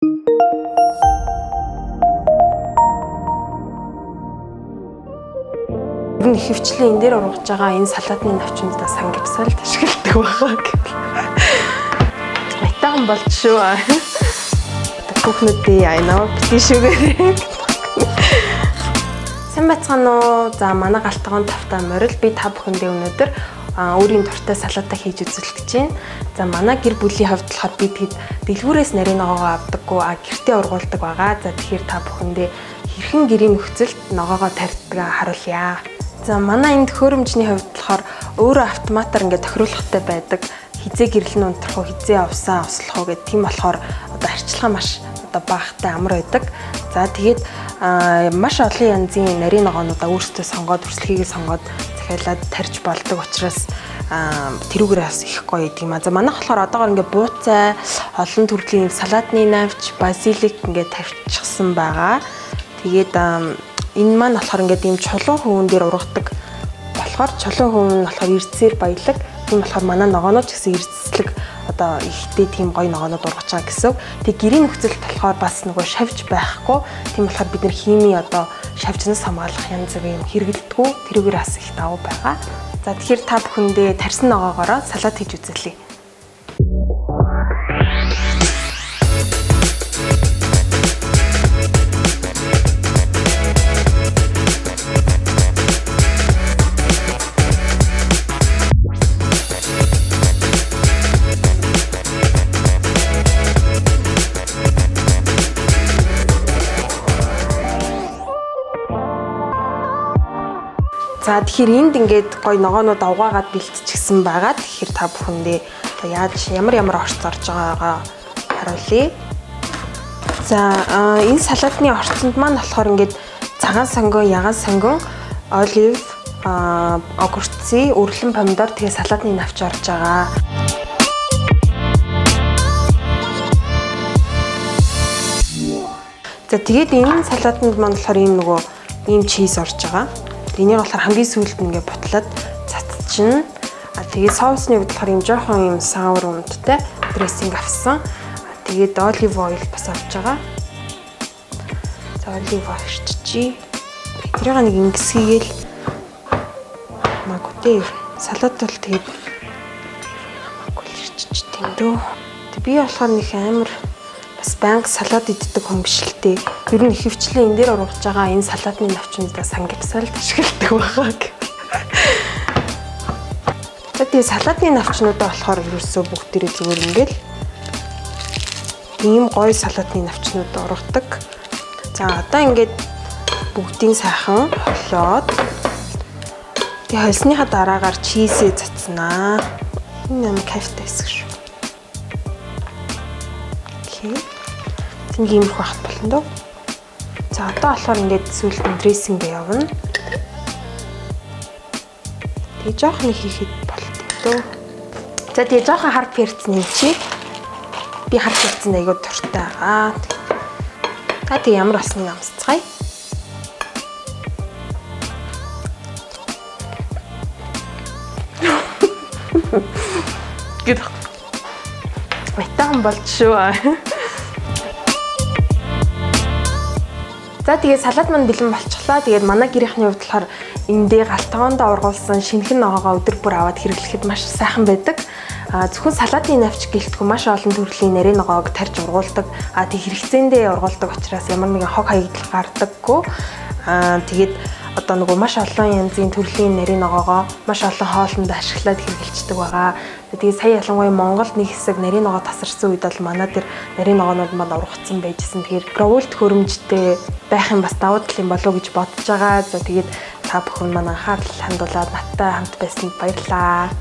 Энэ ихэвчлэн энэ дээр ургаж байгаа энэ салаатны навчнуудаа самгипсалд ашигладаг байгаа гэвэл метаан болж шүү. Бүхнүүдээ яана бити шүгээрээ. Сайн байцгаана уу? За манай галтгоон тавтай морил би та бүхэндээ өнөөдөр өөрийн дуртай салаатаа хийж үзүүлэх гэж байна. За манай гэр бүлийн хувьд болохоор би тэгэд дэлгүүрээс нарийн ногоогоо авдаггүй гэртээ ургуулдаг байгаа. За тэгэхээр та бүхэндээ хэрхэн гэрийн нөхцөлд ногоогоо тарьдгаа харуулъя. За манай энэ төхөөрөмжний хувьд болохоор өөрөө автоматар ингээд тохируулахтай байдаг. Хизээ гэрэл нь унтрах уу, хизээ авсаа услах уу гэдэг. Тийм болохоор одоо арчилгаа маш одоо багтай амар байдаг. За тэгээд маш олон янзын нарийн ногоонуудаа өөрсдөө сонгоод өрсөлхийгээ сонгоод захиалаад тарьж болдог учраас тэрүүгээр бас их гоё гэдэг юм а. За манайх болохоор одоогоор ингээд бууцай, олон төрлийн салаатны навч, базилик ингээд тавьчихсан байгаа. Тэгээд энэ маань болохоор ингээд ийм чулуун хөвөн дээр ургадаг болохоор чулуун хөвөн нь болохоор эрдсээр баялаг. Тийм болохоор манай ногоонууд ч гэсэн эрдслэг одоо ихтэй тийм гоё ногоонууд ургаж байгаа гэсэн. Тэг гэрийн нөхцөлд болохоор бас нөгөө шавж байхгүй. Тийм болохоор бид нэр хими одоо шавжнаас хамгаалах янз бүрийн хэрэгэлдэггүй. Тэрүүгээр бас их давуу байгаа. За тэгэхээр та бүхэндээ тарьсан ногоогоороо салат хийж үзүүлье. За тэгэхээр энд ингээд гоё ногоонууд авгаагаад бэлтчихсэн байгаа. Тэгэхээр та бүхэндээ яаж ямар орц орж байгаагаа харуулъя. За энэ салаатны орцонд маань болохоор ингээд цагаан сонгон, ягаан сонгон, олив, огурцын, өрлөн помидор тэгээ салаатны навч орж байгаа. За тэгээд энэ салаатанд маань болохоор энэ нөгөө ийм чиз орж байгаа. Энийг болохоор хамгийн сүүлд ингээд бутлаад цацчихна. Тэгээд соусны хувьд болохоор юм жоохон юм саур унттай дрессинг авсан. Тэгээд олив ойл бас авч байгаа. За олив ойл ирчихье. Тэрийг нэг ингэсгийгээл магадгүй салат бол тэгээд магадгүй ирчихэж тийм дөө. Тэг би болохоор нэг амар бас банк салат иддэг хүн биш л дээ. Ер нь ихэвчлэн энэ дээр ургаж байгаа энэ салаатны навчнуудаа самгипсалд ашигладаг байгаа. Тэгээд салаатны навчнуудаа болохоор ерөөсөө бүгдээрээ зүгээр ингээл ийм гоё салаатны навчнууд ургадаг. За одоо ингээд бүгдийг сайхан холиод тэгээд холсныхаа дараагаар чизээ цацнаа. Энэ юм кайфтай хэсэг шүү. Тэнг иймэрхүү хат болно доо. За одоо болохоор ингээд сүүлд нь дрессинг явна. Тэгээ жоохон хийхэд болтдоо. За тэгээ жоохон хар перц нэмчи. Би хар перцэн айгуу дуртай байгаа. Та тэгээ ямар басныг амсцгаая. Гэт. Метаан болж шүү. За тэгээд салат маань бэлэн болчихлоо. Тэгээд манай гэрийнхний хувьд болохоор эндээ галтгоондоо ургуулсан шинэхэн ногоогоо өдөр бүр аваад хэрэглэхэд маш сайхан байдаг. Зөвхөн салаатны навч гэлтгүй маш олон төрлийн нарийн ногоог тарьж ургуулдаг. Тэг хэрэгцээндээ ургуулдаг учраас ямар нэгэн хог хаягдал гардаггүй. Тэгээд одоо нөгөө маш олон янзын төрлийн нарийн ногоогоо маш олон хоолнд ашиглаад хэрэглэждэг байгаа. Тэгээд сая ялангуяа Монголд нэг хэсэг нарийн ногоо тасарсан үед бол манай дээр нарийн ногоонууд маань ургацсан байжсэн. Тэгэхээр гроволт хөрөмжтэй байх юм бас давуу тал юм болов уу гэж бодож байгаа. За тэгээд та бүхэн маань анхаарал хандуулаад надтай хамт байсанд баярлалаа.